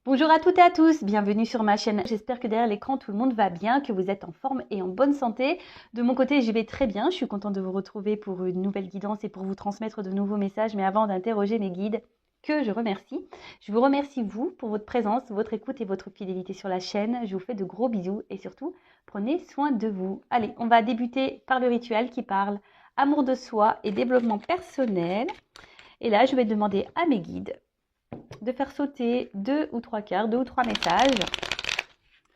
Bonjour à toutes et à tous, bienvenue sur ma chaîne. J'espère que derrière l'écran tout le monde va bien, que vous êtes en forme et en bonne santé. De mon côté, je vais très bien. Je suis contente de vous retrouver pour une nouvelle guidance et pour vous transmettre de nouveaux messages. Mais avant d'interroger mes guides, que je remercie, je vous remercie vous pour votre présence, votre écoute et votre fidélité sur la chaîne. Je vous fais de gros bisous et surtout, prenez soin de vous. Allez, on va débuter par le rituel qui parle amour de soi et développement personnel. Et là, je vais demander à mes guides de faire sauter 2 ou 3 messages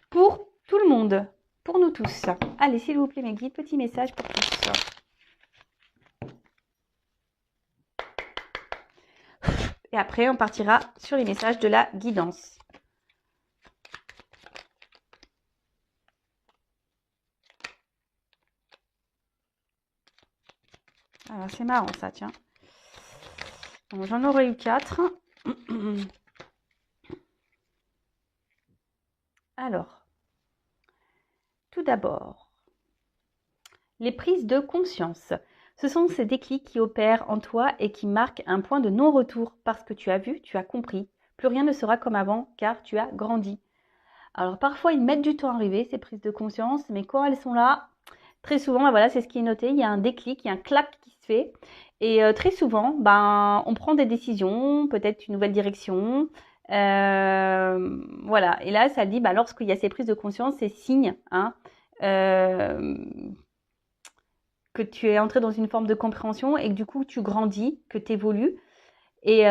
pour tout le monde, pour nous tous. Allez, s'il vous plaît, mes guides, petit message pour tous. Et après, on partira sur les messages de la guidance. Alors, c'est marrant ça, tiens. J'en aurais eu 4. Alors, tout d'abord, les prises de conscience. Ce sont ces déclics qui opèrent en toi et qui marquent un point de non-retour parce que tu as vu, tu as compris. Plus rien ne sera comme avant car tu as grandi. Alors parfois, ils mettent du temps à arriver, ces prises de conscience, mais quand elles sont là, très souvent, voilà, c'est ce qui est noté, il y a un déclic, il y a un clac qui se fait. Et très souvent, on prend des décisions, peut-être une nouvelle direction. Voilà, et là, ça dit, lorsqu'il y a ces prises de conscience, c'est signe que tu es entré dans une forme de compréhension et que du coup, tu grandis, que tu évolues. Et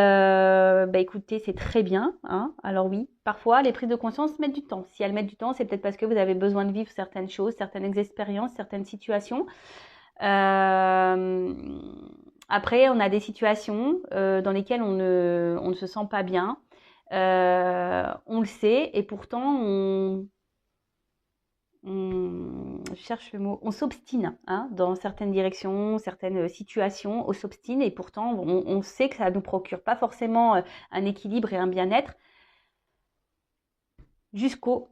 écoutez, c'est très bien. Alors oui, parfois, les prises de conscience mettent du temps. Si elles mettent du temps, c'est peut-être parce que vous avez besoin de vivre certaines choses, certaines expériences, certaines situations. Après, on a des situations dans lesquelles on ne se sent pas bien. On le sait et pourtant, je cherche le mot, on s'obstine dans certaines directions, certaines situations, on s'obstine et pourtant on sait que ça ne nous procure pas forcément un équilibre et un bien-être jusqu'au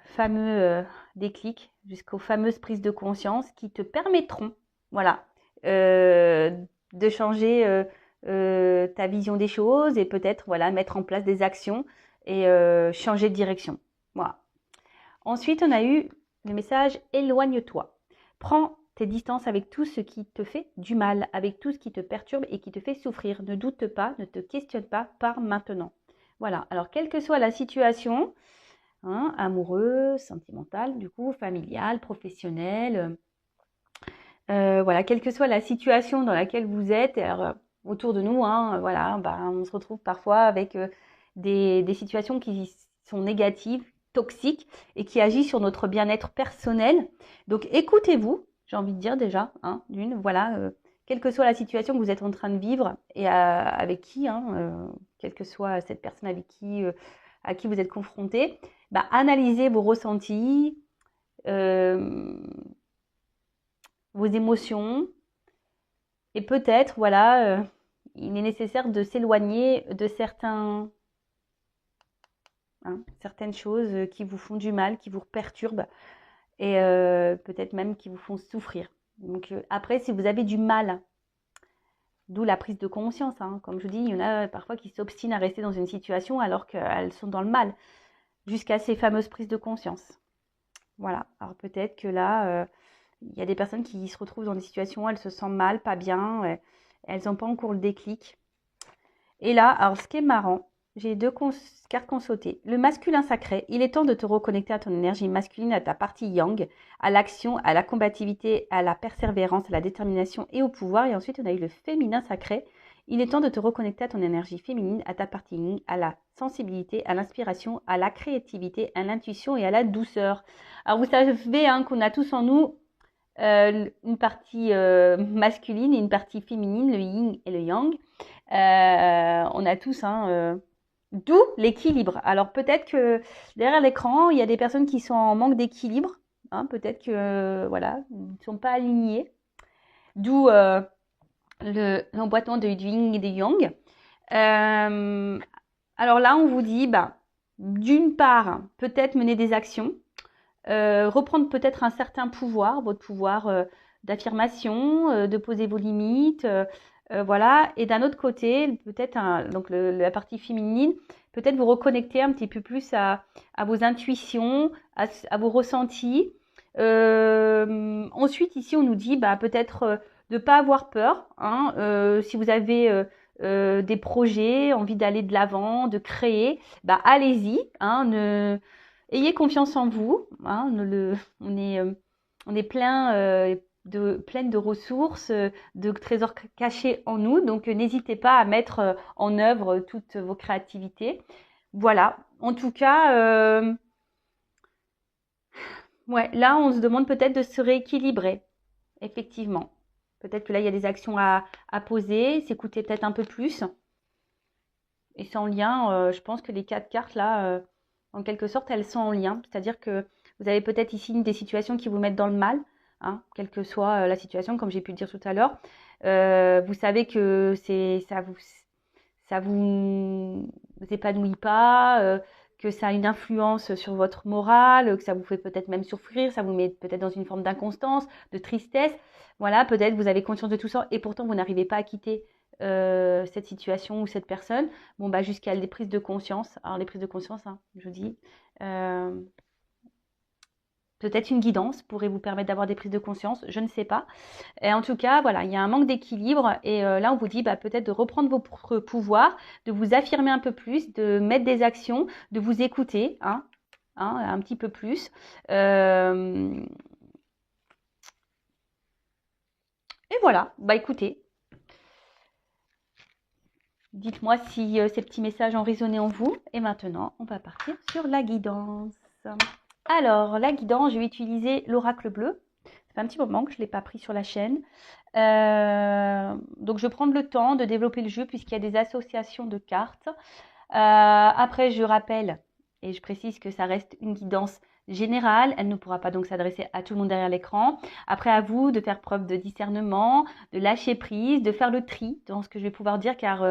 fameux déclic, jusqu'aux fameuses prises de conscience qui te permettront, voilà, de changer ta vision des choses et peut-être voilà mettre en place des actions et changer de direction. Voilà. Ensuite, on a eu le message « Éloigne-toi ». Prends tes distances avec tout ce qui te fait du mal, avec tout ce qui te perturbe et qui te fait souffrir. Ne doute pas, ne te questionne pas, pars maintenant. Voilà, alors quelle que soit la situation, amoureuse, sentimentale, du coup, familiale, professionnelle, voilà, quelle que soit la situation dans laquelle vous êtes, alors, autour de nous, voilà, on se retrouve parfois avec des situations qui sont négatives, toxiques et qui agissent sur notre bien-être personnel. Donc écoutez-vous, j'ai envie de dire déjà, voilà, quelle que soit la situation que vous êtes en train de vivre et avec qui, quelle que soit cette personne avec qui, à qui vous êtes confronté, analysez vos ressentis, vos émotions et peut-être, voilà, il est nécessaire de s'éloigner de certaines choses qui vous font du mal, qui vous perturbent et peut-être même qui vous font souffrir. Donc après, si vous avez du mal, d'où la prise de conscience, comme je vous dis, il y en a parfois qui s'obstinent à rester dans une situation alors qu'elles sont dans le mal, jusqu'à ces fameuses prises de conscience. Voilà, alors peut-être que là, il y a des personnes qui se retrouvent dans des situations où elles se sentent mal, pas bien, elles n'ont pas encore le déclic. Et là, alors ce qui est marrant, j'ai 2 cartes qu'on sauté. Le masculin sacré, il est temps de te reconnecter à ton énergie masculine, à ta partie yang, à l'action, à la combativité, à la persévérance, à la détermination et au pouvoir. Et ensuite, on a eu le féminin sacré. Il est temps de te reconnecter à ton énergie féminine, à ta partie yin, à la sensibilité, à l'inspiration, à la créativité, à l'intuition et à la douceur. Alors vous savez qu'on a tous en nous une partie masculine et une partie féminine, le yin et le yang. On a tous, d'où l'équilibre. Alors peut-être que derrière l'écran, il y a des personnes qui sont en manque d'équilibre. Peut-être que voilà, ils ne sont pas alignés. D'où l'emboîtement du yin et du yang. Alors là, on vous dit, d'une part, peut-être mener des actions, reprendre peut-être un certain pouvoir, votre pouvoir d'affirmation, de poser vos limites, Voilà. Et d'un autre côté, peut-être donc la partie féminine, peut-être vous reconnecter un petit peu plus à vos intuitions, à vos ressentis. Ensuite, ici, on nous dit peut-être de ne pas avoir peur. Hein, si vous avez des projets, envie d'aller de l'avant, de créer, allez-y. Hein, ayez confiance en vous. Hein, on est pleine de ressources, de trésors cachés en nous. Donc, n'hésitez pas à mettre en œuvre toutes vos créativités. Voilà. En tout cas, ouais, là, on se demande peut-être de se rééquilibrer. Effectivement. Peut-être que là, il y a des actions à poser, s'écouter peut-être un peu plus. Et c'est en lien, je pense que les 4 cartes, là, en quelque sorte, elles sont en lien. C'est-à-dire que vous avez peut-être ici des situations qui vous mettent dans le mal, hein, quelle que soit la situation, comme j'ai pu le dire tout à l'heure. Vous savez que ça vous épanouit pas, que ça a une influence sur votre morale, que ça vous fait peut-être même souffrir, ça vous met peut-être dans une forme d'inconstance, de tristesse. Voilà, peut-être vous avez conscience de tout ça et pourtant vous n'arrivez pas à quitter cette situation ou cette personne. Bon, jusqu'à des prises de conscience. Alors, les prises de conscience, hein, je vous dis, euh, peut-être une guidance pourrait vous permettre d'avoir des prises de conscience, je ne sais pas. Et en tout cas, voilà, il y a un manque d'équilibre et là, on vous dit peut-être de reprendre vos pouvoirs, de vous affirmer un peu plus, de mettre des actions, de vous écouter, un petit peu plus. Et voilà, écoutez, dites-moi si ces petits messages ont résonné en vous. Et maintenant, on va partir sur la guidance. Alors, la guidance, je vais utiliser l'oracle bleu. Ça fait un petit moment que je ne l'ai pas pris sur la chaîne. Donc, je vais prendre le temps de développer le jeu puisqu'il y a des associations de cartes. Après, je rappelle et je précise que ça reste une guidance générale. Elle ne pourra pas donc s'adresser à tout le monde derrière l'écran. Après, à vous de faire preuve de discernement, de lâcher prise, de faire le tri dans ce que je vais pouvoir dire car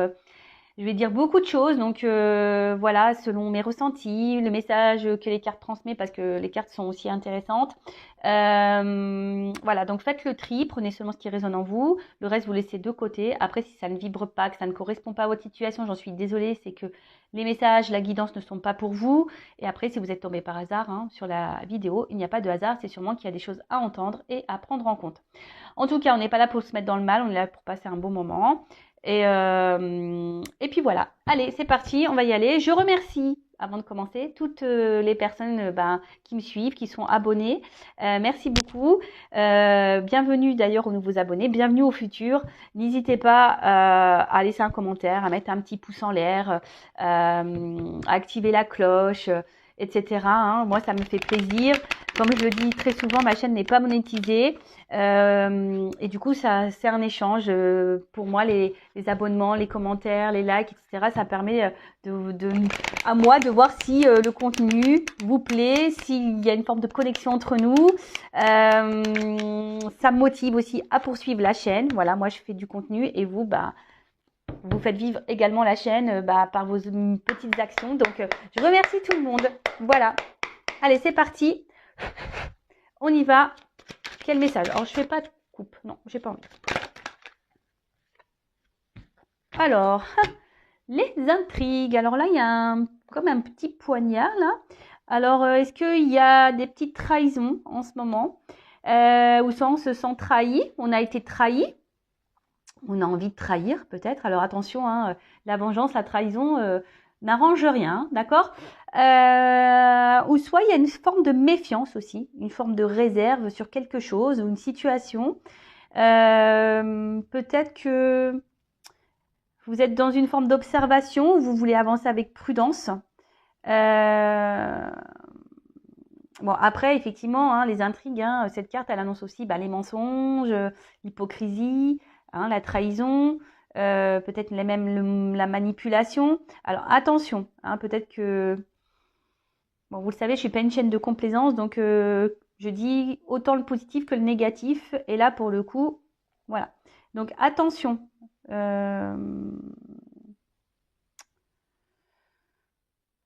je vais dire beaucoup de choses, donc voilà, selon mes ressentis, le message que les cartes transmettent, parce que les cartes sont aussi intéressantes. Voilà, donc faites le tri, prenez seulement ce qui résonne en vous, le reste vous laissez de côté. Après, si ça ne vibre pas, que ça ne correspond pas à votre situation, j'en suis désolée, c'est que les messages, la guidance ne sont pas pour vous. Et après, si vous êtes tombé par hasard sur la vidéo, il n'y a pas de hasard, c'est sûrement qu'il y a des choses à entendre et à prendre en compte. En tout cas, on n'est pas là pour se mettre dans le mal, on est là pour passer un bon moment. Et puis voilà, allez, c'est parti, on va y aller. Je remercie, avant de commencer, toutes les personnes qui me suivent, qui sont abonnées. Merci beaucoup. Bienvenue d'ailleurs aux nouveaux abonnés, bienvenue au futur. N'hésitez pas à laisser un commentaire, à mettre un petit pouce en l'air, à activer la cloche, etc. Moi, ça me fait plaisir. Comme je le dis très souvent, ma chaîne n'est pas monétisée. Et du coup, ça, c'est un échange. Pour moi, les abonnements, les commentaires, les likes, etc., ça permet à moi de voir si le contenu vous plaît, s'il y a une forme de connexion entre nous. Ça me motive aussi à poursuivre la chaîne. Voilà, moi, je fais du contenu et vous, vous faites vivre également la chaîne par vos petites actions. Donc, je remercie tout le monde. Voilà. Allez, c'est parti. On y va. Quel message? Alors, je fais pas de coupe. Non, j'ai pas envie. Alors, les intrigues. Alors là, il y a comme un petit poignard là. Alors, est-ce qu'il y a des petites trahisons en ce moment où ça, on se sent trahi? On a été trahi. On a envie de trahir peut-être. Alors attention, la vengeance, la trahison n'arrange rien, d'accord? Ou soit il y a une forme de méfiance aussi, une forme de réserve sur quelque chose ou une situation. Peut-être que vous êtes dans une forme d'observation où vous voulez avancer avec prudence. Bon, après, effectivement, les intrigues, cette carte, elle annonce aussi les mensonges, l'hypocrisie, la trahison, peut-être même la manipulation. Alors, attention, peut-être que... Bon, vous le savez, je suis pas une chaîne de complaisance, donc je dis autant le positif que le négatif. Et là, pour le coup, voilà. Donc, attention.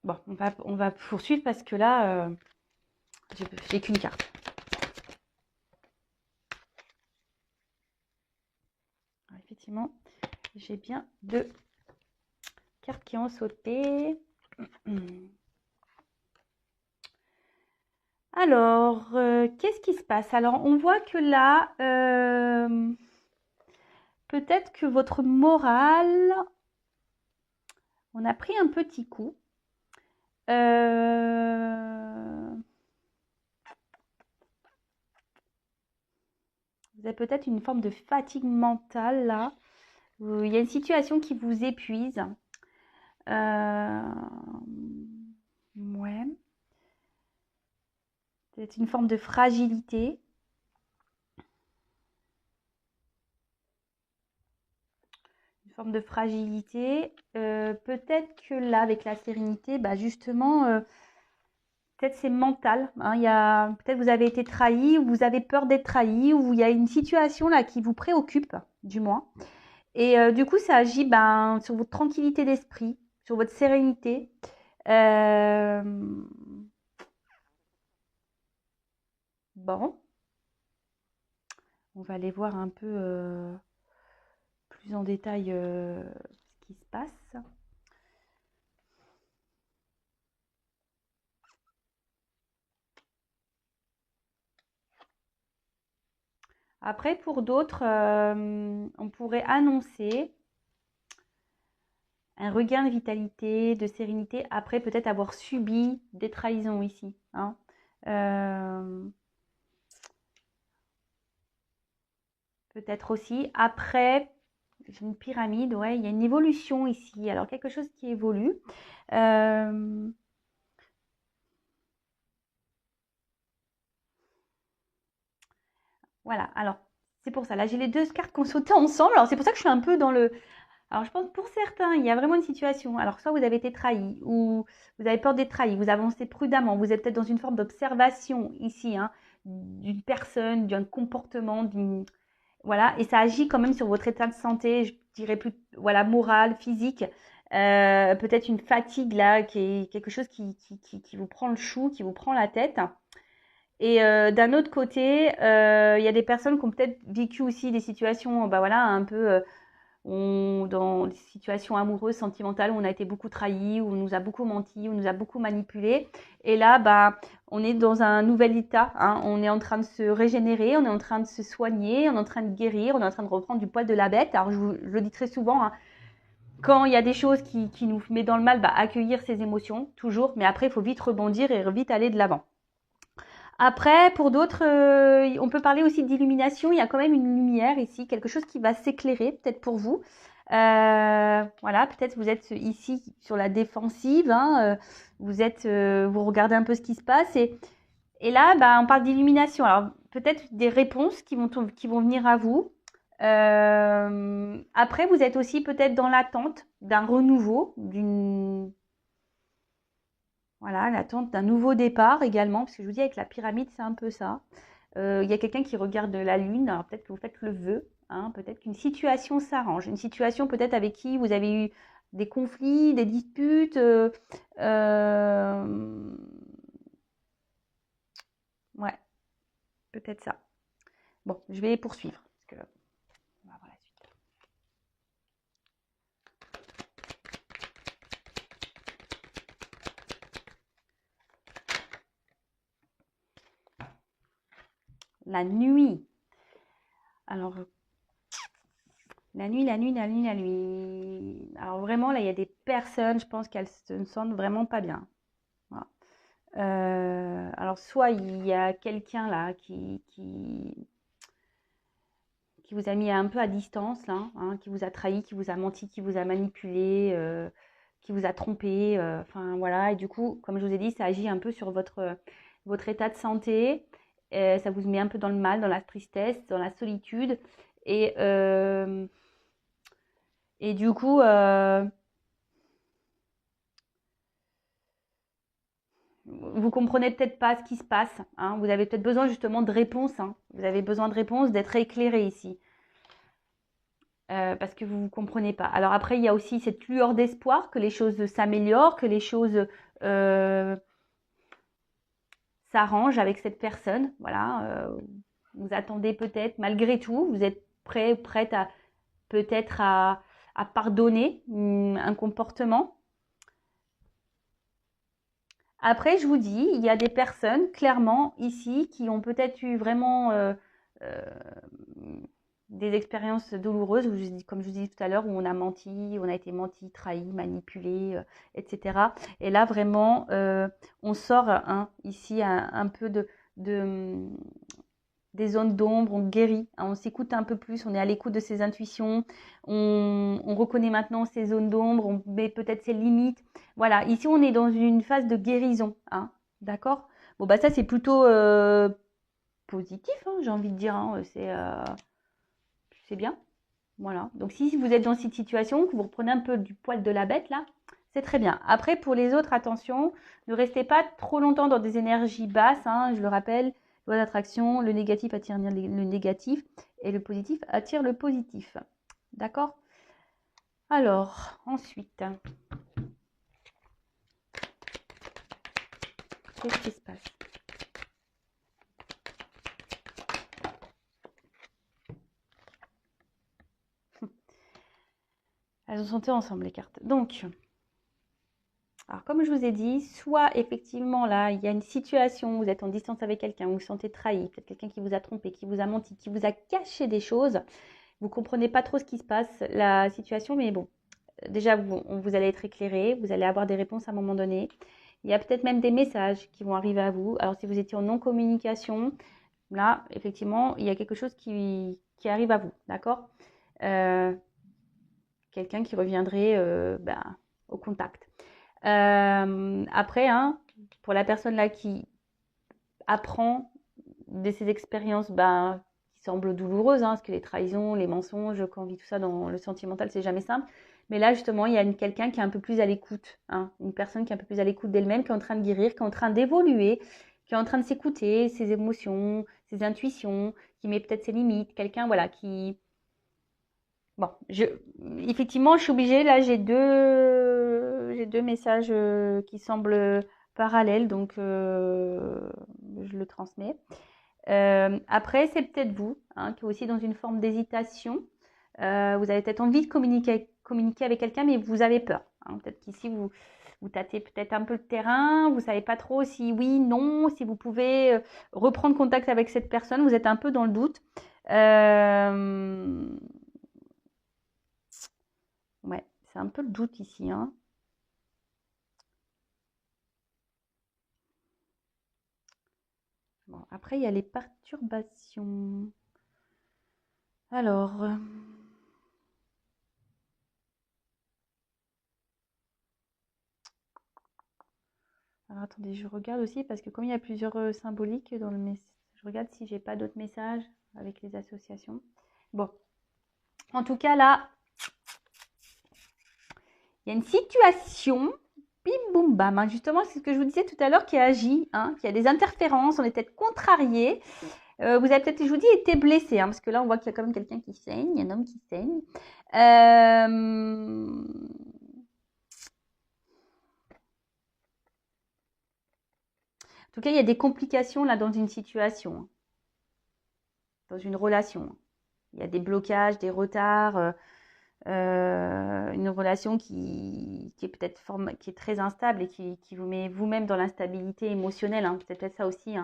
Bon, on va poursuivre parce que là, j'ai qu'une carte. Alors, effectivement, J'ai bien 2 cartes qui ont sauté. Alors, qu'est-ce qui se passe? Alors, on voit que là, peut-être que votre morale, on a pris un petit coup. Vous avez peut-être une forme de fatigue mentale là. Il y a une situation qui vous épuise. Ouais. Peut-être une forme de fragilité. Une forme de fragilité. Peut-être que là, avec la sérénité, bah justement, peut-être c'est mental. Hein, peut-être vous avez été trahi, ou vous avez peur d'être trahi, ou il y a une situation là qui vous préoccupe, du moins. Et du coup, ça agit sur votre tranquillité d'esprit, sur votre sérénité. Bon, on va aller voir un peu plus en détail ce qui se passe. Après, pour d'autres, on pourrait annoncer un regain de vitalité, de sérénité, après peut-être avoir subi des trahisons ici. Hein. Peut-être aussi. Après, j'ai une pyramide, ouais, il y a une évolution ici. Alors, quelque chose qui évolue. Voilà, alors, c'est pour ça. Là, j'ai les 2 cartes qui ont sauté ensemble. Alors, c'est pour ça que je suis un peu dans le... Alors, je pense pour certains, il y a vraiment une situation. Alors, soit vous avez été trahi, ou vous avez peur d'être trahi, vous avancez prudemment, vous êtes peut-être dans une forme d'observation ici, hein, d'une personne, d'un comportement, d'une... Voilà, et ça agit quand même sur votre état de santé, je dirais plus, voilà, moral, physique. Peut-être une fatigue là, qui est quelque chose qui vous prend le chou, qui vous prend la tête. Et d'un autre côté, il y a des personnes qui ont peut-être vécu aussi des situations, bah voilà, un peu dans des situations amoureuses, sentimentales, où on a été beaucoup trahi, où on nous a beaucoup menti, où on nous a beaucoup manipulé. Et là, bah, on est dans un nouvel état. Hein. On est en train de se régénérer, on est en train de se soigner, on est en train de guérir, on est en train de reprendre du poil de la bête. Alors, je le dis très souvent, hein, quand il y a des choses qui nous met dans le mal, bah, accueillir ses émotions, toujours. Mais après, il faut vite rebondir et vite aller de l'avant. Après, pour d'autres, on peut parler aussi d'illumination. Il y a quand même une lumière ici, quelque chose qui va s'éclairer, peut-être pour vous. Voilà, peut-être vous êtes ici sur la défensive. Hein, vous regardez un peu ce qui se passe. Et là, bah, on parle d'illumination. Alors, peut-être des réponses qui vont venir à vous. Après, vous êtes aussi peut-être dans l'attente d'un renouveau, voilà, l'attente d'un nouveau départ également, parce que je vous dis avec la pyramide, c'est un peu ça. Il y a quelqu'un qui regarde la lune, alors peut-être que vous faites le vœu, hein, peut-être qu'une situation s'arrange, une situation peut-être avec qui vous avez eu des conflits, des disputes. Ouais, peut-être ça. Bon, je vais poursuivre, parce que on va voir la suite. La nuit. Alors, la nuit, la nuit, la nuit, la nuit. Alors vraiment, là, il y a des personnes, je pense qu'elles se sentent vraiment pas bien. Voilà. Alors, soit il y a quelqu'un là qui vous a mis un peu à distance, là, hein, qui vous a trahi, qui vous a menti, qui vous a manipulé, qui vous a trompé. Enfin, voilà. Et du coup, comme je vous ai dit, ça agit un peu sur votre état de santé. Ça vous met un peu dans le mal, dans la tristesse, dans la solitude. Et, euh, et du coup, vous comprenez peut-être pas ce qui se passe. Hein. Vous avez peut-être besoin justement de réponses. Hein. Vous avez besoin de réponses, d'être éclairé ici. Parce que vous ne comprenez pas. Alors après, il y a aussi cette lueur d'espoir que les choses s'améliorent, que les choses euh, s'arrangent avec cette personne. Voilà. Vous attendez peut-être, malgré tout, vous êtes prête à peut-être à à pardonner un comportement. Après, je vous dis, il y a des personnes, clairement, ici, qui ont peut-être eu vraiment des expériences douloureuses, comme je vous disais tout à l'heure, où on a menti, on a été menti, trahi, manipulé, etc. Et là, vraiment, on sort ici un peu des zones d'ombre, on guérit, on s'écoute un peu plus, on est à l'écoute de ses intuitions, on reconnaît maintenant ses zones d'ombre, on met peut-être ses limites. Voilà, ici on est dans une phase de guérison, d'accord? Bon bah ça c'est plutôt positif, j'ai envie de dire, c'est bien. Voilà, donc si vous êtes dans cette situation, que vous reprenez un peu du poil de la bête là, c'est très bien. Après pour les autres, attention, ne restez pas trop longtemps dans des énergies basses, je le rappelle, loi d'attraction, le négatif attire le négatif et le positif attire le positif. D'accord? Alors, ensuite, qu'est-ce qui se passe? Elles ont sauté ensemble les cartes. Donc, alors comme je vous ai dit, soit effectivement là, il y a une situation où vous êtes en distance avec quelqu'un, vous vous sentez trahi, peut-être quelqu'un qui vous a trompé, qui vous a menti, qui vous a caché des choses. Vous ne comprenez pas trop ce qui se passe, la situation, mais bon, déjà, vous allez être éclairé, vous allez avoir des réponses à un moment donné. Il y a peut-être même des messages qui vont arriver à vous. Alors, si vous étiez en non-communication, là, effectivement, il y a quelque chose qui arrive à vous, d'accord? Quelqu'un qui reviendrait au contact. Après, pour la personne là qui apprend de ces expériences qui semblent douloureuses, parce que les trahisons, les mensonges, quand on vit tout ça dans le sentimental, c'est jamais simple. Mais là, justement, il y a quelqu'un qui est un peu plus à l'écoute, une personne qui est un peu plus à l'écoute d'elle-même, qui est en train de guérir, qui est en train d'évoluer, qui est en train de s'écouter, ses émotions, ses intuitions, qui met peut-être ses limites, quelqu'un voilà qui... Bon, effectivement, je suis obligée, là, j'ai deux messages qui semblent parallèles, donc je le transmets. Après, c'est peut-être vous, qui est aussi dans une forme d'hésitation. Vous avez peut-être envie de communiquer avec quelqu'un, mais vous avez peur. Peut-être qu'ici, vous tâtez peut-être un peu le terrain, vous ne savez pas trop si oui, non, si vous pouvez reprendre contact avec cette personne, vous êtes un peu dans le doute. Ouais, c'est un peu le doute ici. Bon, après, il y a les perturbations. Alors... Alors attendez, je regarde aussi parce que comme il y a plusieurs symboliques dans le message, je regarde si j'ai pas d'autres messages avec les associations. Bon, en tout cas là, il y a une situation, bim boum bam, justement c'est ce que je vous disais tout à l'heure qui agit, qui a des interférences, on est peut-être contrarié. Vous avez peut-être, je vous dis, été blessé, parce que là on voit qu'il y a quand même quelqu'un qui saigne, il y a un homme qui saigne. En tout cas, il y a des complications là dans une situation, dans une relation. Il y a des blocages, des retards, une relation qui est peut-être qui est très instable et qui vous met vous-même dans l'instabilité émotionnelle. C'est peut-être ça aussi,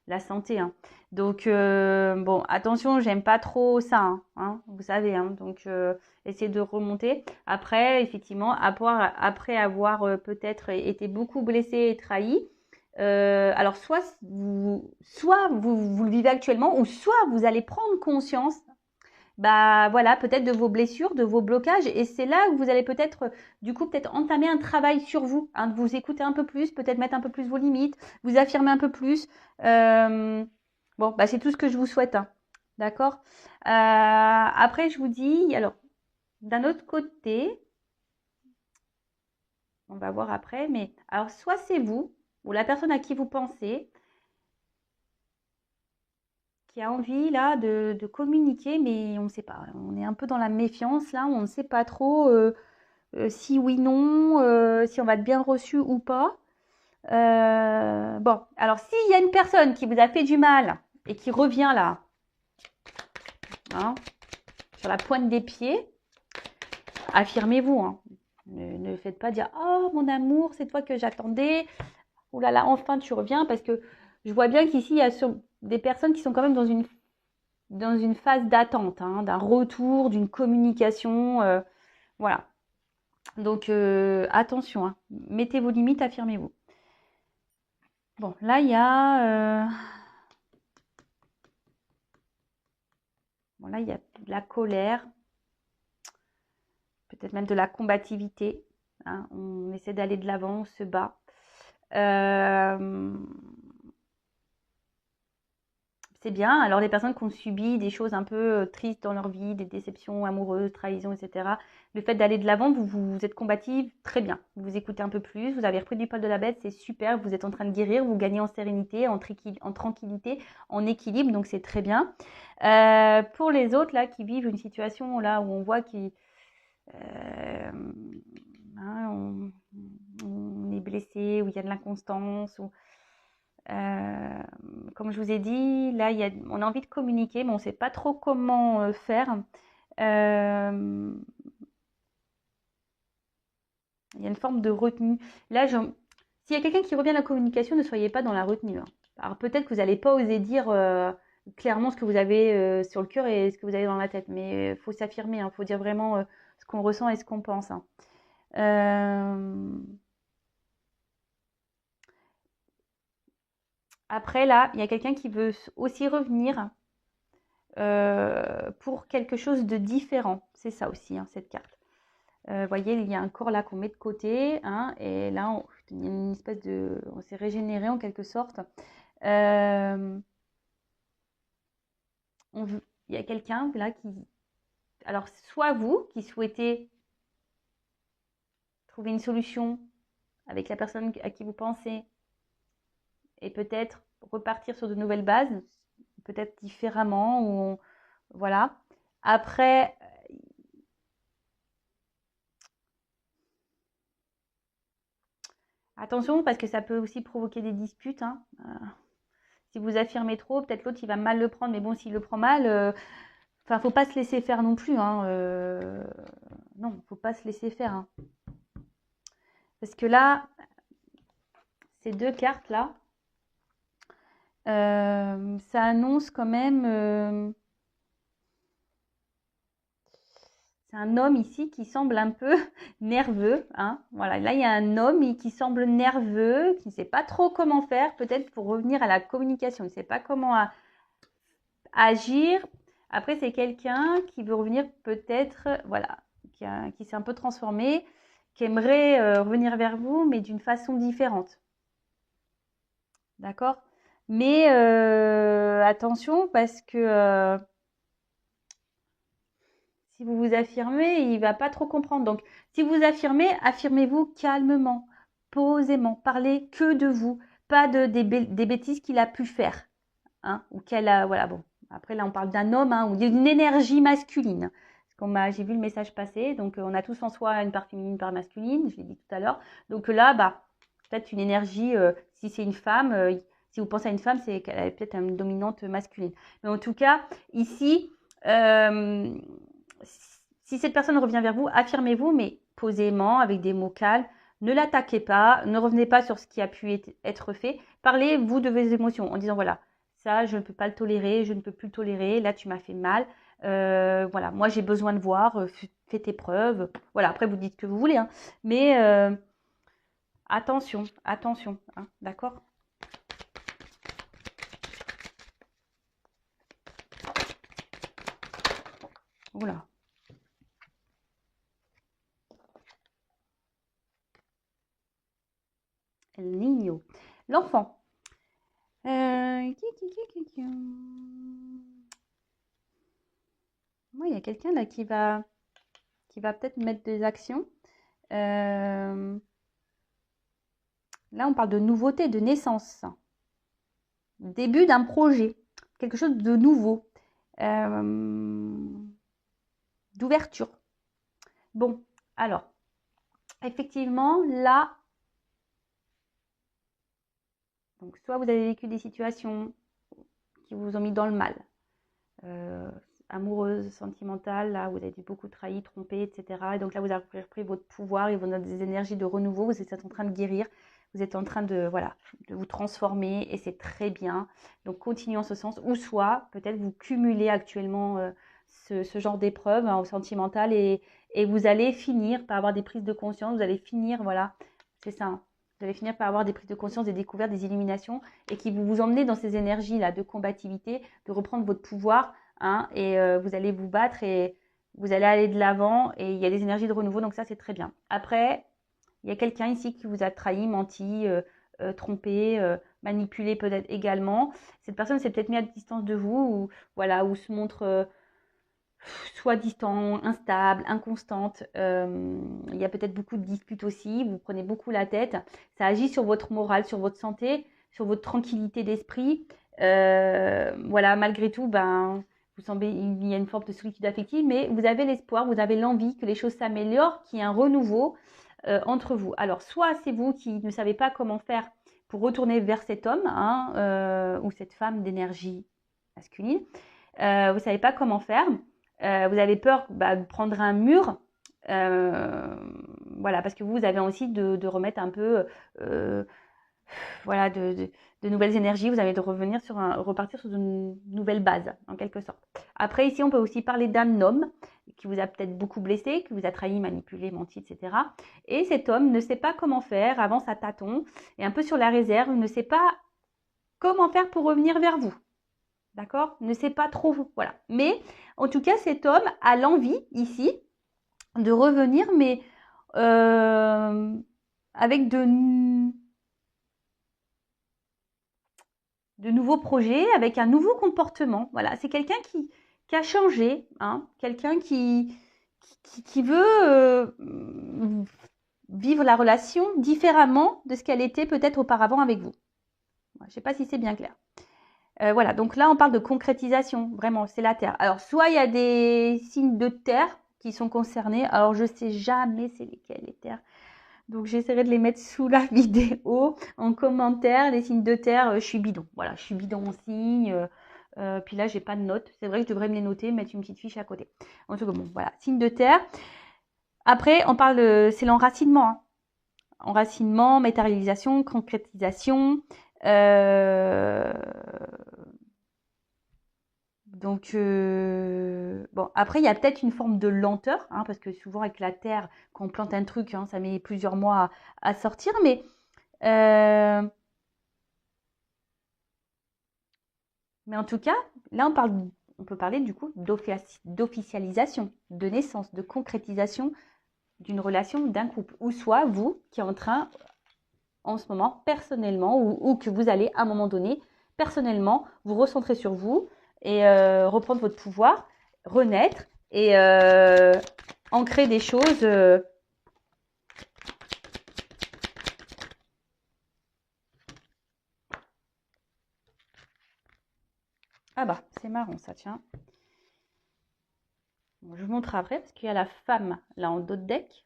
la santé. Donc, bon, attention, j'aime pas trop ça, vous savez. Donc, essayez de remonter. Après, effectivement, après avoir peut-être été beaucoup blessé et trahi, alors soit vous le vivez actuellement, ou soit vous allez prendre conscience voilà, peut-être de vos blessures, de vos blocages, et c'est là que vous allez peut-être, du coup, peut-être entamer un travail sur vous, de vous écouter un peu plus, peut-être mettre un peu plus vos limites, vous affirmer un peu plus. Bon, c'est tout ce que je vous souhaite, d'accord? Après, je vous dis, alors, d'un autre côté, on va voir après, mais alors, soit c'est vous, ou la personne à qui vous pensez, qui a envie là de communiquer, mais on ne sait pas. On est un peu dans la méfiance là, on ne sait pas trop si oui, non, si on va être bien reçu ou pas. Bon, alors s'il y a une personne qui vous a fait du mal et qui revient là, sur la pointe des pieds, affirmez-vous, hein. Ne faites pas dire « Oh, mon amour, c'est toi que j'attendais. Oh là là, enfin tu reviens. » Parce que je vois bien qu'ici, il y a des personnes qui sont quand même dans une phase d'attente, hein, d'un retour, d'une communication. Voilà. Donc, attention, hein. Mettez vos limites, affirmez-vous. Bon, là, il y a... bon, là, il y a de la colère. Peut-être même de la combativité, hein. On essaie d'aller de l'avant, on se bat. C'est bien. Alors, les personnes qui ont subi des choses un peu tristes dans leur vie, des déceptions amoureuses, trahisons, etc., le fait d'aller de l'avant, vous êtes combative, très bien. Vous vous écoutez un peu plus, vous avez repris du poil de la bête, c'est super. Vous êtes en train de guérir, vous gagnez en sérénité, en tranquillité, en équilibre, donc c'est très bien. Pour les autres, là, qui vivent une situation là où on voit qu'ils... hein, on est blessé, où il y a de l'inconstance, comme je vous ai dit, là, on a envie de communiquer, mais on ne sait pas trop comment faire. Euh, il y a une forme de retenue. Là, s'il y a quelqu'un qui revient à la communication, ne soyez pas dans la retenue, hein. Alors peut-être que vous n'allez pas oser dire clairement ce que vous avez sur le cœur et ce que vous avez dans la tête, mais il faut s'affirmer, il faut dire vraiment ce qu'on ressent et ce qu'on pense, hein. Après, là, il y a quelqu'un qui veut aussi revenir pour quelque chose de différent. C'est ça aussi, hein, cette carte. Vous voyez, il y a un corps là qu'on met de côté, hein, et là, il y a une espèce de... On s'est régénéré en quelque sorte. Euh, il y a quelqu'un là qui... Alors, soit vous qui souhaitez trouver une solution avec la personne à qui vous pensez et peut-être repartir sur de nouvelles bases, peut-être différemment, ou voilà. Après, attention parce que ça peut aussi provoquer des disputes, hein. Si vous affirmez trop, peut-être l'autre il va mal le prendre, mais bon, s'il le prend mal, enfin, faut pas se laisser faire non plus, hein. Non, faut pas se laisser faire, hein. Parce que là, ces deux cartes là, ça annonce quand même. C'est un homme ici qui semble un peu nerveux, hein. Voilà, là il y a un homme qui semble nerveux, qui ne sait pas trop comment faire, peut-être pour revenir à la communication. Il ne sait pas comment agir. Après, c'est quelqu'un qui veut revenir peut-être, voilà, qui s'est un peu transformé, qui aimerait revenir vers vous, mais d'une façon différente. D'accord? Mais attention, parce que si vous vous affirmez, il ne va pas trop comprendre. Donc, si vous affirmez, affirmez-vous calmement, posément. Parlez que de vous, pas des bêtises qu'il a pu faire, hein, ou qu'elle a, voilà, bon. Après, là, on parle d'un homme, hein, ou d'une énergie masculine. J'ai vu le message passer, donc on a tous en soi une part féminine, une part masculine, je l'ai dit tout à l'heure. Donc là, bah, peut-être une énergie, si c'est une femme, si vous pensez à une femme, c'est qu'elle a peut-être une dominante masculine. Mais en tout cas, ici, euh, si cette personne revient vers vous, affirmez-vous, mais posément, avec des mots calmes. Ne l'attaquez pas, ne revenez pas sur ce qui a pu être fait. Parlez, vous, de vos émotions en disant, voilà, ça, je ne peux pas le tolérer, je ne peux plus le tolérer, là, tu m'as fait mal. Voilà, moi, j'ai besoin de voir, fais tes preuves. Voilà, après, vous dites ce que vous voulez, hein. Mais attention, attention, hein, d'accord? Oula. El Niño. L'enfant. Moi, il y a quelqu'un là qui va peut-être mettre des actions. Là, on parle de nouveauté, de naissance. Début d'un projet. Quelque chose de nouveau. D'ouverture. Bon, alors, effectivement, là, donc soit vous avez vécu des situations qui vous ont mis dans le mal. amoureuse, sentimentale, là, vous avez été beaucoup trahi, trompé, etc. Et donc là, vous avez repris votre pouvoir et vous avez des énergies de renouveau, vous êtes en train de guérir, vous êtes en train de, voilà, de vous transformer et c'est très bien. Donc, continuez en ce sens. Ou soit, peut-être, vous cumulez actuellement ce genre d'épreuve hein, sentimentale et vous allez finir par avoir des prises de conscience, vous allez finir, voilà, c'est ça, hein. Vous allez finir par avoir des prises de conscience, des découvertes, des illuminations et qui vous emmener dans ces énergies-là de combativité, de reprendre votre pouvoir hein, et vous allez vous battre et vous allez aller de l'avant et il y a des énergies de renouveau, donc ça c'est très bien. Après, il y a quelqu'un ici qui vous a trahi, menti, trompé, manipulé peut-être également. Cette personne s'est peut-être mise à distance de vous ou, voilà, ou se montre soit distant, instable, inconstante. Il y a peut-être beaucoup de disputes aussi, vous prenez beaucoup la tête. Ça agit sur votre morale, sur votre santé, sur votre tranquillité d'esprit. Voilà, malgré tout, ben, vous semblez, il y a une forme de solitude affective, mais vous avez l'espoir, vous avez l'envie que les choses s'améliorent, qu'il y ait un renouveau entre vous. Alors, soit c'est vous qui ne savez pas comment faire pour retourner vers cet homme hein, ou cette femme d'énergie masculine. Vous ne savez pas comment faire. Vous avez peur de prendre un mur. Voilà, parce que vous avez aussi de remettre un peu voilà, de nouvelles énergies. Vous avez de repartir sur une nouvelle base, en quelque sorte. Après, ici, on peut aussi parler d'un homme qui vous a peut-être beaucoup blessé, qui vous a trahi, manipulé, menti, etc. Et cet homme ne sait pas comment faire, avance à tâtons, est un peu sur la réserve, ne sait pas comment faire pour revenir vers vous. D'accord? Ne sait pas trop, voilà. Mais en tout cas, cet homme a l'envie ici de revenir, mais avec de nouveaux projets, avec un nouveau comportement. Voilà, c'est quelqu'un qui a changé, hein, quelqu'un qui veut vivre la relation différemment de ce qu'elle était peut-être auparavant avec vous. Je ne sais pas si c'est bien clair. Voilà, donc là, on parle de concrétisation, vraiment, c'est la Terre. Alors, soit il y a des signes de Terre qui sont concernés, alors je ne sais jamais c'est lesquels les terres. Donc, j'essaierai de les mettre sous la vidéo, en commentaire, les signes de Terre, je suis bidon. Voilà, je suis bidon en signe. Puis là, j'ai pas de notes. C'est vrai que je devrais me les noter, mettre une petite fiche à côté. En tout cas, bon, voilà, signe de Terre. Après, on parle, c'est l'enracinement. Hein. Enracinement, matérialisation, concrétisation. Donc, bon, après, il y a peut-être une forme de lenteur, hein, parce que souvent avec la terre, quand on plante un truc, hein, ça met plusieurs mois à sortir, mais en tout cas, là, on peut parler du coup d'officialisation, de naissance, de concrétisation d'une relation, d'un couple, ou soit vous qui êtes en train, en ce moment, personnellement, ou que vous allez à un moment donné, personnellement, vous recentrer sur vous et reprendre votre pouvoir, renaître et ancrer des choses. Ah bah, c'est marrant ça, tiens. Bon, je vous montre après parce qu'il y a la femme là en dos de deck.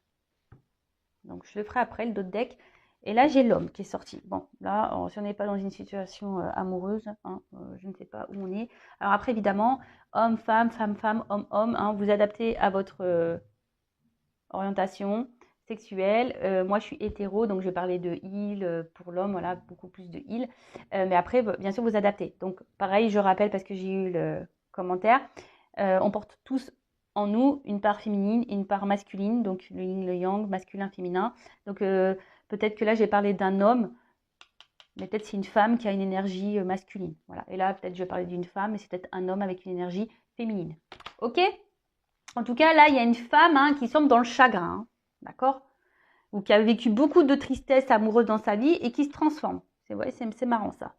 Donc je le ferai après, le dos de deck. Et là, j'ai l'homme qui est sorti. Bon, là, si on n'est pas dans une situation amoureuse, hein, je ne sais pas où on est. Alors après, évidemment, homme, femme, femme, femme, homme, homme, hein, vous adaptez à votre orientation sexuelle. Moi, je suis hétéro, donc je vais parler de il pour l'homme, voilà, beaucoup plus de il. Mais après, bien sûr, vous adaptez. Donc, pareil, je rappelle parce que j'ai eu le commentaire, on porte tous en nous une part féminine et une part masculine, donc le yin, le yang, masculin, féminin. Donc, peut-être que là, j'ai parlé d'un homme, mais peut-être c'est une femme qui a une énergie masculine. Voilà. Et là, peut-être je vais parler d'une femme, mais c'est peut-être un homme avec une énergie féminine. Ok? En tout cas, là, il y a une femme hein, qui semble dans le chagrin, hein, d'accord? Ou qui a vécu beaucoup de tristesse amoureuse dans sa vie et qui se transforme. C'est marrant ça.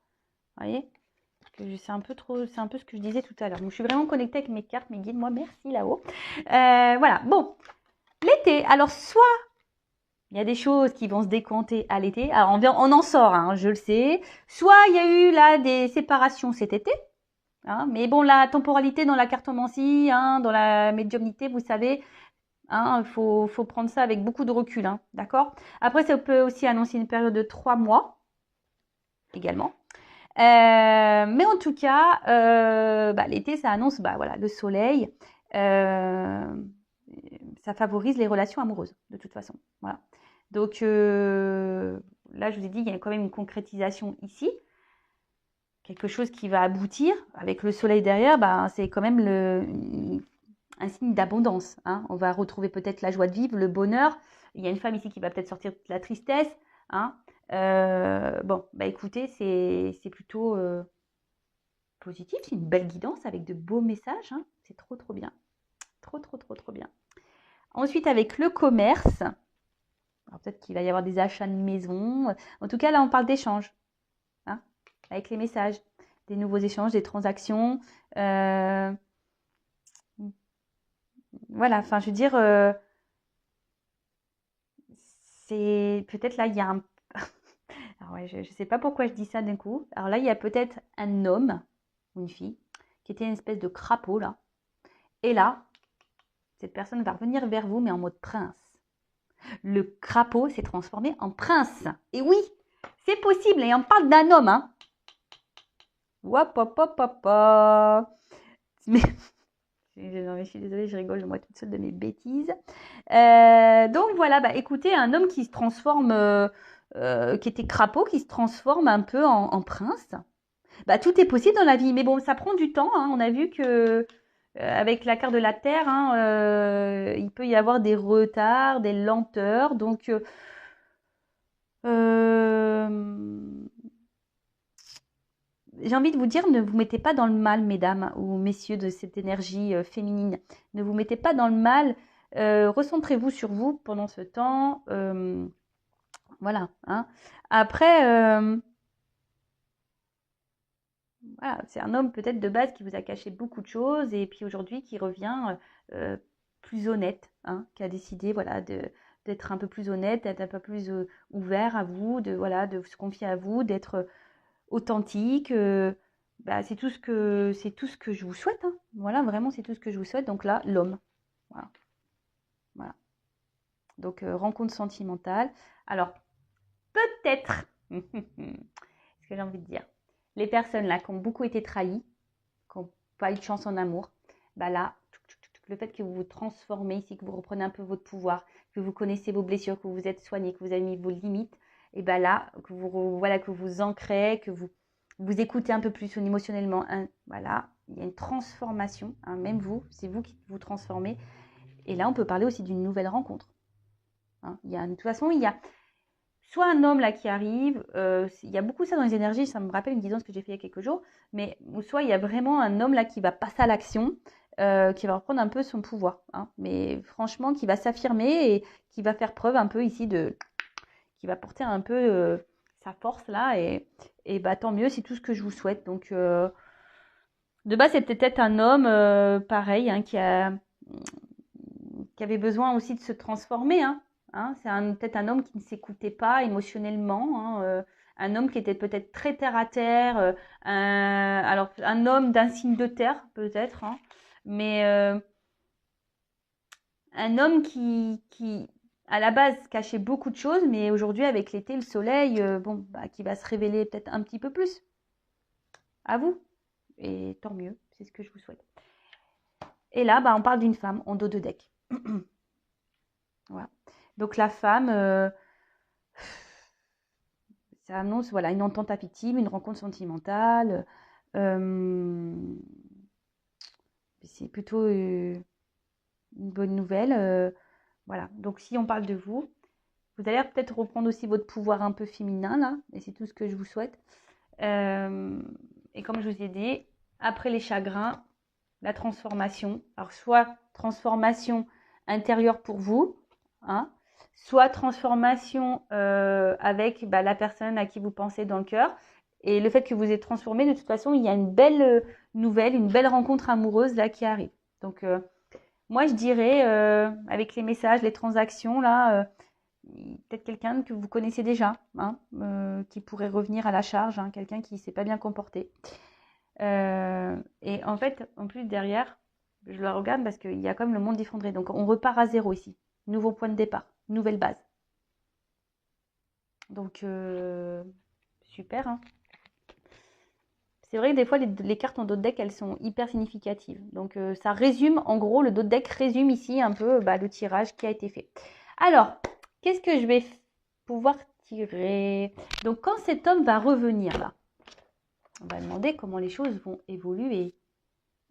Vous voyez? C'est un peu ce que je disais tout à l'heure. Donc, je suis vraiment connectée avec mes cartes, mes guides. Moi, merci là-haut. Voilà. Bon, l'été. Alors, soit il y a des choses qui vont se décompter à l'été. Alors, on en sort, hein, je le sais. Soit il y a eu là des séparations cet été. Hein, mais bon, la temporalité dans la cartomancie, hein, dans la médiumnité, vous savez, hein, faut prendre ça avec beaucoup de recul. Hein, d'accord? Après, ça peut aussi annoncer une période de 3 mois également. Mais en tout cas, l'été, ça annonce voilà, le soleil. Ça favorise les relations amoureuses, de toute façon. Voilà. Donc là, je vous ai dit, il y a quand même une concrétisation ici. Quelque chose qui va aboutir. Avec le soleil derrière, c'est quand même un signe d'abondance. Hein. On va retrouver peut-être la joie de vivre, le bonheur. Il y a une femme ici qui va peut-être sortir de la tristesse. Hein. Écoutez, c'est plutôt positif. C'est une belle guidance avec de beaux messages. Hein. C'est trop, trop bien. Trop, trop, trop, trop bien. Ensuite, avec le commerce, alors peut-être qu'il va y avoir des achats de maison. En tout cas, là, on parle d'échanges. Hein, avec les messages. Des nouveaux échanges, des transactions. Voilà, enfin, je veux dire, c'est peut-être là, il y a un... Alors ouais, je ne sais pas pourquoi je dis ça d'un coup. Alors là, il y a peut-être un homme ou une fille qui était une espèce de crapaud, là. Et là, cette personne va revenir vers vous, mais en mode prince. Le crapaud s'est transformé en prince. Et oui, c'est possible. Et on parle d'un homme, hein. Wop, hop, hop, hop, hop. Mais... Non, mais je suis désolée, je rigole moi toute seule de mes bêtises. Donc voilà, écoutez, un homme qui se transforme, qui était crapaud, qui se transforme un peu en prince. Tout est possible dans la vie, mais bon, ça prend du temps. Hein. On a vu que avec la carte de la Terre, hein, il peut y avoir des retards, des lenteurs. Donc, j'ai envie de vous dire, ne vous mettez pas dans le mal, mesdames ou messieurs de cette énergie féminine. Ne vous mettez pas dans le mal. Recentrez-vous sur vous pendant ce temps. Voilà. Hein. Après, voilà, c'est un homme peut-être de base qui vous a caché beaucoup de choses et puis aujourd'hui qui revient plus honnête, hein, qui a décidé voilà, d'être un peu plus honnête, d'être un peu plus ouvert à vous, de se confier à vous, d'être authentique. C'est tout ce que je vous souhaite. Hein. Voilà, vraiment, c'est tout ce que je vous souhaite. Donc là, l'homme. Voilà. Voilà. Donc, rencontre sentimentale. Alors, peut-être, ce que j'ai envie de dire, les personnes là qui ont beaucoup été trahies, qui n'ont pas eu de chance en amour, là, le fait que vous vous transformez ici, que vous reprenez un peu votre pouvoir, que vous connaissez vos blessures, que vous vous êtes soigné, que vous avez mis vos limites, et là, que vous ancrez, que vous écoutez un peu plus émotionnellement. Hein, voilà, il y a une transformation, hein, même vous, c'est vous qui vous transformez. Et là, on peut parler aussi d'une nouvelle rencontre. Hein, de toute façon, il y a soit un homme là qui arrive, il y a beaucoup ça dans les énergies, ça me rappelle une guidance que j'ai fait il y a quelques jours, mais soit il y a vraiment un homme là qui va passer à l'action, qui va reprendre un peu son pouvoir, hein, mais franchement qui va s'affirmer et qui va faire preuve un peu ici qui va porter un peu sa force là et tant mieux, c'est tout ce que je vous souhaite. Donc de base c'est peut-être un homme pareil hein, qui avait besoin aussi de se transformer, hein. Hein, c'est peut-être un homme qui ne s'écoutait pas émotionnellement, hein, un homme qui était peut-être très terre à terre, alors un homme d'un signe de terre peut-être, hein, mais un homme qui à la base cachait beaucoup de choses, mais aujourd'hui avec l'été, le soleil, qui va se révéler peut-être un petit peu plus. À vous. Et tant mieux, c'est ce que je vous souhaite. Et là, on parle d'une femme en dos de deck. Voilà. Donc la femme, ça annonce voilà, une entente affective, une rencontre sentimentale. C'est plutôt une bonne nouvelle. Voilà. Donc si on parle de vous, vous allez peut-être reprendre aussi votre pouvoir un peu féminin là, et c'est tout ce que je vous souhaite. Et comme je vous ai dit, après les chagrins, la transformation. Alors soit transformation intérieure pour vous, hein, soit transformation avec la personne à qui vous pensez dans le cœur. Et le fait que vous êtes transformé, de toute façon, il y a une belle nouvelle, une belle rencontre amoureuse là qui arrive. Donc moi je dirais, avec les messages, les transactions là, peut-être quelqu'un que vous connaissez déjà, hein, qui pourrait revenir à la charge, hein, quelqu'un qui ne s'est pas bien comporté. Et en fait, en plus derrière, je le regarde parce qu'il y a comme le monde effondré. Donc on repart à zéro ici. Nouveau point de départ, nouvelle base. Donc super. Hein. C'est vrai que des fois, les cartes en dos de deck, elles sont hyper significatives. Donc, ça résume, en gros, le dos de deck résume ici un peu le tirage qui a été fait. Alors, qu'est-ce que je vais pouvoir tirer? Donc, quand cet homme va revenir, là, on va demander comment les choses vont évoluer.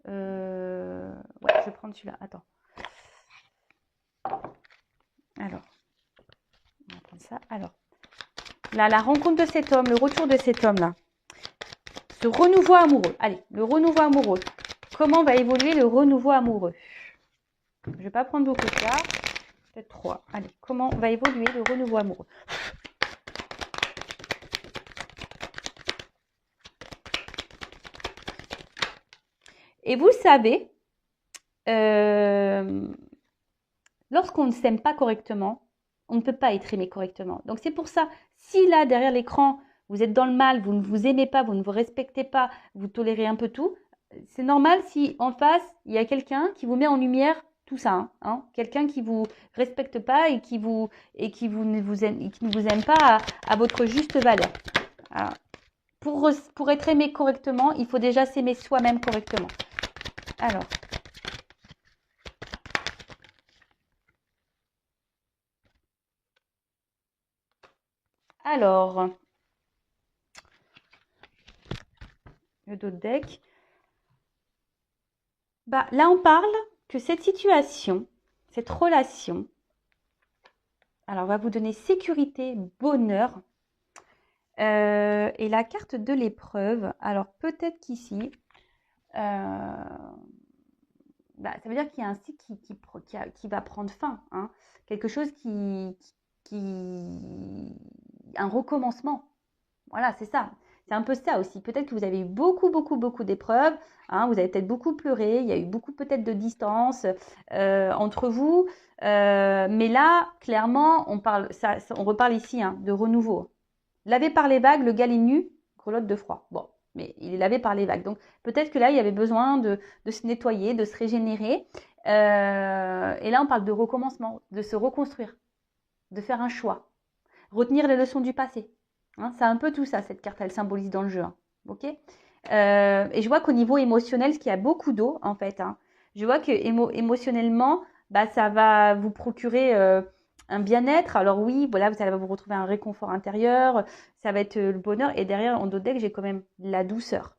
Ouais, je vais prendre celui-là. Attends. Alors, on va prendre ça. Alors, là, la rencontre de cet homme, le retour de cet homme-là. Ce renouveau amoureux. Allez, le renouveau amoureux. Comment va évoluer le renouveau amoureux? Je ne vais pas prendre beaucoup de cartes. Peut-être 3. Allez, comment va évoluer le renouveau amoureux? Et vous savez, lorsqu'on ne s'aime pas correctement, on ne peut pas être aimé correctement. Donc c'est pour ça, si là, derrière l'écran, vous êtes dans le mal, vous ne vous aimez pas, vous ne vous respectez pas, vous tolérez un peu tout, c'est normal si en face, il y a quelqu'un qui vous met en lumière tout ça. Hein, quelqu'un qui ne vous respecte pas et qui ne vous aime pas à votre juste valeur. Alors, pour être aimé correctement, il faut déjà s'aimer soi-même correctement. Alors, le dos de deck. Là, on parle que cette situation, cette relation, alors va vous donner sécurité, bonheur. Et la carte de l'épreuve, alors peut-être qu'ici, ça veut dire qu'il y a un cycle qui va prendre fin. Hein. Quelque chose un recommencement. Voilà, c'est ça. C'est un peu ça aussi. Peut-être que vous avez eu beaucoup d'épreuves. Hein, vous avez peut-être beaucoup pleuré. Il y a eu beaucoup peut-être de distance entre vous. Mais là, clairement, on reparle ici de renouveau. Lavé par les vagues, le gars est nu, grelotte de froid. Bon, mais il est lavé par les vagues. Donc peut-être que là, il y avait besoin de se nettoyer, de se régénérer. Et là, on parle de recommencement, de se reconstruire, de faire un choix, retenir les leçons du passé. Hein, c'est un peu tout ça, cette carte, elle symbolise dans le jeu. Hein, ok et je vois qu'au niveau émotionnel, ce qu'il y a beaucoup d'eau, en fait, hein, je vois que émotionnellement, ça va vous procurer un bien-être. Alors oui, voilà, vous allez vous retrouver un réconfort intérieur, ça va être le bonheur. Et derrière, en dos de deck, j'ai quand même la douceur.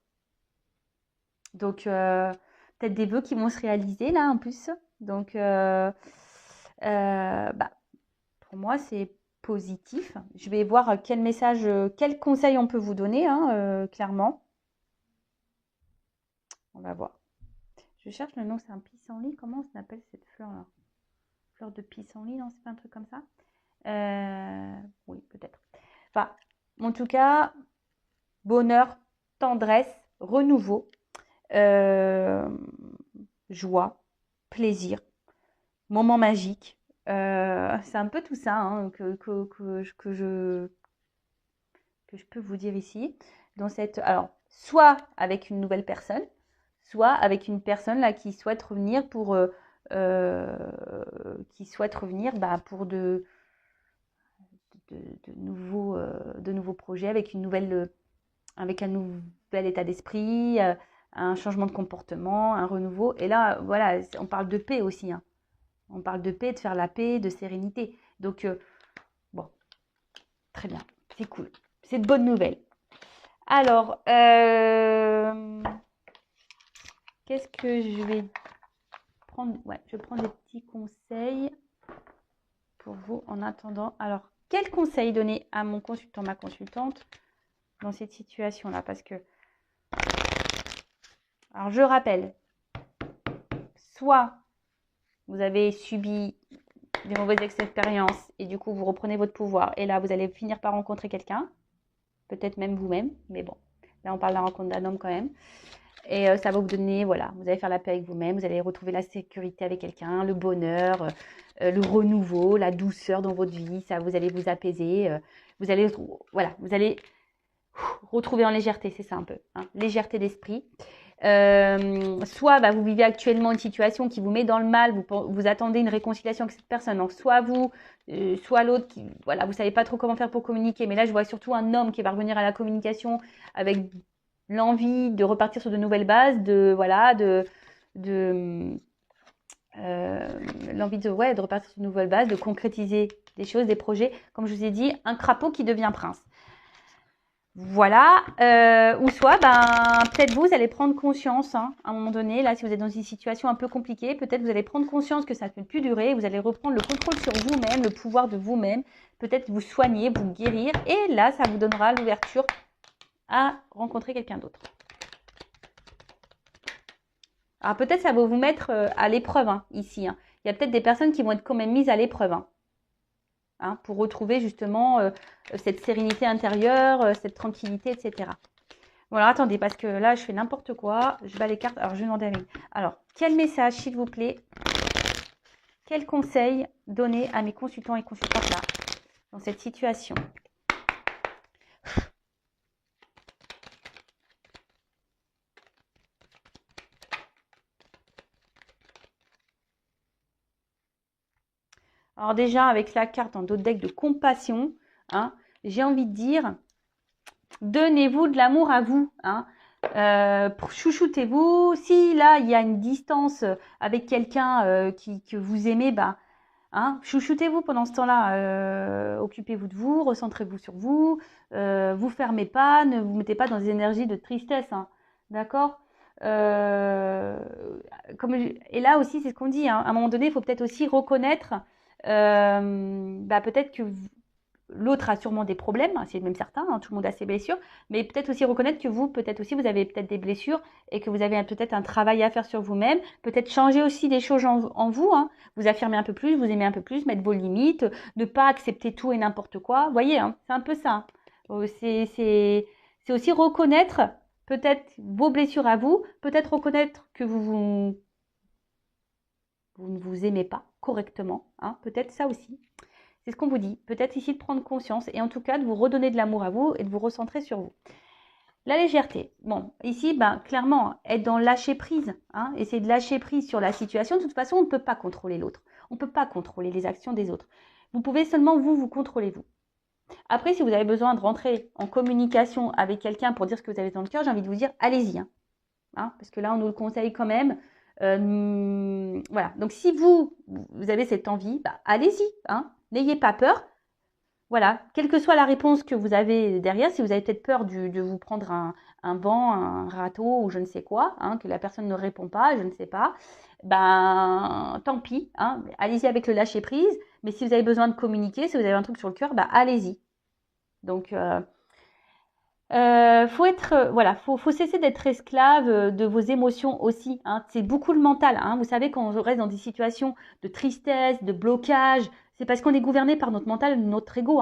Donc, peut-être des vœux qui vont se réaliser, là, en plus. Donc, pour moi, c'est positif. Je vais voir quel message, quel conseil on peut vous donner, hein, clairement. On va voir. Je cherche le nom, c'est un pissenlit. Comment on s'appelle cette fleur-là? Fleur de pissenlit, non? C'est pas un truc comme ça? Oui, peut-être. Enfin, en tout cas, bonheur, tendresse, renouveau, joie, plaisir, moment magique. C'est un peu tout ça hein, que je peux vous dire ici. Alors, soit avec une nouvelle personne, soit avec une personne là qui souhaite revenir pour pour de nouveaux projets avec avec un nouvel état d'esprit, un changement de comportement, un renouveau. Et là, voilà, on parle de paix aussi. Hein. On parle de paix, de faire la paix, de sérénité. Donc, bon, très bien, c'est cool. C'est de bonnes nouvelles. Alors, qu'est-ce que je vais prendre? Ouais, je vais prendre des petits conseils pour vous en attendant. Alors, quel conseil donner à mon consultant, ma consultante dans cette situation-là? Parce que, alors je rappelle, soit vous avez subi des mauvaises expériences et du coup vous reprenez votre pouvoir et là vous allez finir par rencontrer quelqu'un, peut-être même vous-même, mais bon, là on parle de la rencontre d'un homme quand même. Et ça va vous donner, voilà, vous allez faire la paix avec vous-même, vous allez retrouver la sécurité avec quelqu'un, le bonheur, le renouveau, la douceur dans votre vie, ça, vous allez vous apaiser, vous allez retrouver en légèreté, c'est ça un peu, hein, légèreté d'esprit. Soit vous vivez actuellement une situation qui vous met dans le mal, vous attendez une réconciliation avec cette personne, donc soit vous, soit l'autre, voilà, vous savez pas trop comment faire pour communiquer, mais là je vois surtout un homme qui va revenir à la communication avec l'envie de repartir sur de nouvelles bases, de l'envie de repartir sur de nouvelles bases, de concrétiser des choses, des projets. Comme je vous ai dit, un crapaud qui devient prince. Voilà, ou soit, peut-être vous allez prendre conscience, à un moment donné, là, si vous êtes dans une situation un peu compliquée, peut-être vous allez prendre conscience que ça ne peut plus durer, vous allez reprendre le contrôle sur vous-même, le pouvoir de vous-même, peut-être vous soigner, vous guérir, et là, ça vous donnera l'ouverture à rencontrer quelqu'un d'autre. Alors peut-être ça va vous mettre à l'épreuve, ici. Il y a peut-être des personnes qui vont être quand même mises à l'épreuve, pour retrouver justement cette sérénité intérieure, cette tranquillité, etc. Bon, alors attendez, parce que là, je fais n'importe quoi. Je bats les cartes. Alors, je vais demander à mes... Alors, quel message, s'il vous plaît, quel conseil donner à mes consultants et consultantes là, dans cette situation? Alors déjà, avec la carte en d'autres decks de compassion, j'ai envie de dire, donnez-vous de l'amour à vous. Chouchoutez-vous. Si là, il y a une distance avec quelqu'un que vous aimez, chouchoutez-vous pendant ce temps-là. Occupez-vous de vous, recentrez-vous sur vous. Vous fermez pas, ne vous mettez pas dans des énergies de tristesse. D'accord? Et là aussi, c'est ce qu'on dit. À un moment donné, il faut peut-être aussi reconnaître peut-être que l'autre a sûrement des problèmes, c'est même certain, tout le monde a ses blessures, mais peut-être aussi reconnaître que vous, peut-être aussi, vous avez peut-être des blessures et que vous avez peut-être un travail à faire sur vous-même, peut-être changer aussi des choses en vous, vous affirmer un peu plus, vous aimer un peu plus, mettre vos limites, ne pas accepter tout et n'importe quoi, vous voyez, c'est un peu ça. C'est aussi reconnaître peut-être vos blessures à vous, peut-être reconnaître que vous ne vous aimez pas correctement, peut-être ça aussi. C'est ce qu'on vous dit. Peut-être ici de prendre conscience et en tout cas de vous redonner de l'amour à vous et de vous recentrer sur vous. La légèreté. Bon, ici, clairement, être dans lâcher prise. Essayer de lâcher prise sur la situation. De toute façon, on ne peut pas contrôler l'autre. On ne peut pas contrôler les actions des autres. Vous pouvez seulement vous contrôler vous. Après, si vous avez besoin de rentrer en communication avec quelqu'un pour dire ce que vous avez dans le cœur, j'ai envie de vous dire, allez-y. Parce que là, on nous le conseille quand même. Voilà. Donc, si vous avez cette envie, allez-y. N'ayez pas peur. Voilà. Quelle que soit la réponse que vous avez derrière, si vous avez peut-être peur de vous prendre un banc, un râteau ou je ne sais quoi, que la personne ne répond pas, je ne sais pas, tant pis. Allez-y avec le lâcher prise. Mais si vous avez besoin de communiquer, si vous avez un truc sur le cœur, allez-y. Donc, faut cesser d'être esclave de vos émotions aussi. C'est beaucoup le mental. Vous savez, quand on reste dans des situations de tristesse, de blocage, c'est parce qu'on est gouverné par notre mental, notre ego.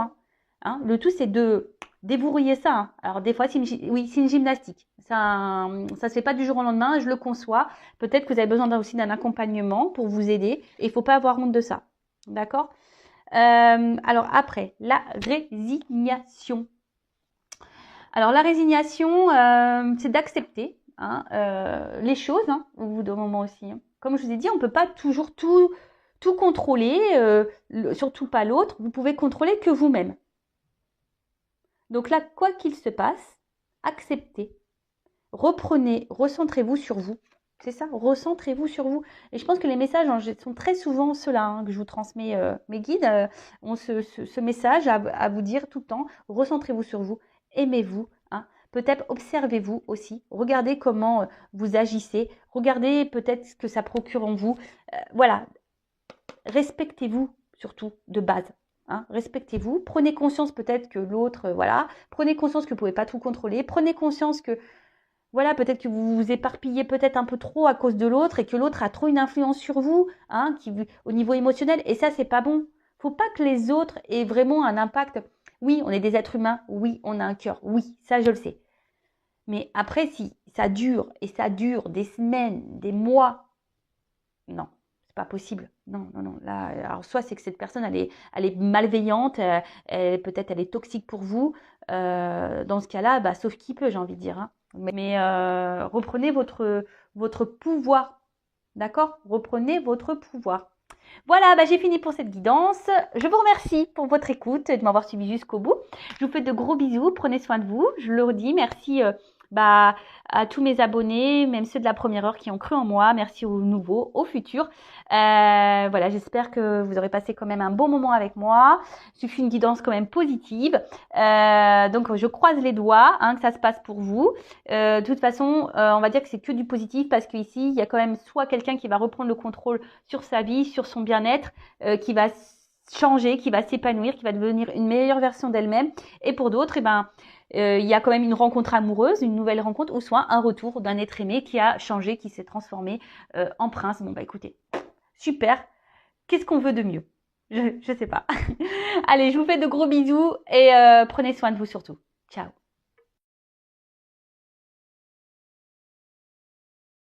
Le tout, c'est de déverrouiller ça. Alors des fois, c'est une gymnastique. Ça se fait pas du jour au lendemain. Je le conçois. Peut-être que vous avez besoin aussi d'un accompagnement pour vous aider. Et il faut pas avoir honte de ça. D'accord? Alors après, la résignation. Alors la résignation, c'est d'accepter les choses au bout d'un moment aussi. Comme je vous ai dit, on ne peut pas toujours tout contrôler, surtout pas l'autre. Vous pouvez contrôler que vous-même. Donc là, quoi qu'il se passe, acceptez. Reprenez, recentrez-vous sur vous. C'est ça, recentrez-vous sur vous. Et je pense que les messages sont très souvent ceux-là que je vous transmets. Mes guides ont ce message à vous dire tout le temps. Recentrez-vous sur vous. Aimez-vous, peut-être observez-vous aussi, regardez comment vous agissez, regardez peut-être ce que ça procure en vous, voilà, respectez-vous surtout de base, respectez-vous, prenez conscience peut-être que l'autre, prenez conscience que vous ne pouvez pas tout contrôler, prenez conscience que, peut-être que vous vous éparpillez peut-être un peu trop à cause de l'autre et que l'autre a trop une influence sur vous, au niveau émotionnel, et ça, c'est pas bon. Faut pas que les autres aient vraiment un impact. Oui, on est des êtres humains. Oui, on a un cœur. Oui, ça, je le sais. Mais après, si ça dure, et ça dure des semaines, des mois, non, c'est pas possible. Non. Là, alors, soit c'est que cette personne, elle est malveillante, peut-être elle est toxique pour vous. Dans ce cas-là, sauf qui peut, j'ai envie de dire. Mais reprenez votre pouvoir. D'accord? Reprenez votre pouvoir. Voilà, j'ai fini pour cette guidance. Je vous remercie pour votre écoute et de m'avoir suivi jusqu'au bout. Je vous fais de gros bisous. Prenez soin de vous. Je le redis, merci à tous mes abonnés, même ceux de la première heure qui ont cru en moi. Merci aux nouveaux, aux futurs. Voilà, j'espère que vous aurez passé quand même un bon moment avec moi. Je suis une guidance quand même positive. Donc, je croise les doigts que ça se passe pour vous. De toute façon, on va dire que c'est que du positif parce qu'ici, il y a quand même soit quelqu'un qui va reprendre le contrôle sur sa vie, sur son bien-être, qui va changer, qui va s'épanouir, qui va devenir une meilleure version d'elle-même. Et pour d'autres, il y a quand même une rencontre amoureuse, une nouvelle rencontre, ou soit un retour d'un être aimé qui a changé, qui s'est transformé en prince. Bon, écoutez, super. Qu'est-ce qu'on veut de mieux? Je sais pas. Allez, je vous fais de gros bisous et prenez soin de vous surtout. Ciao.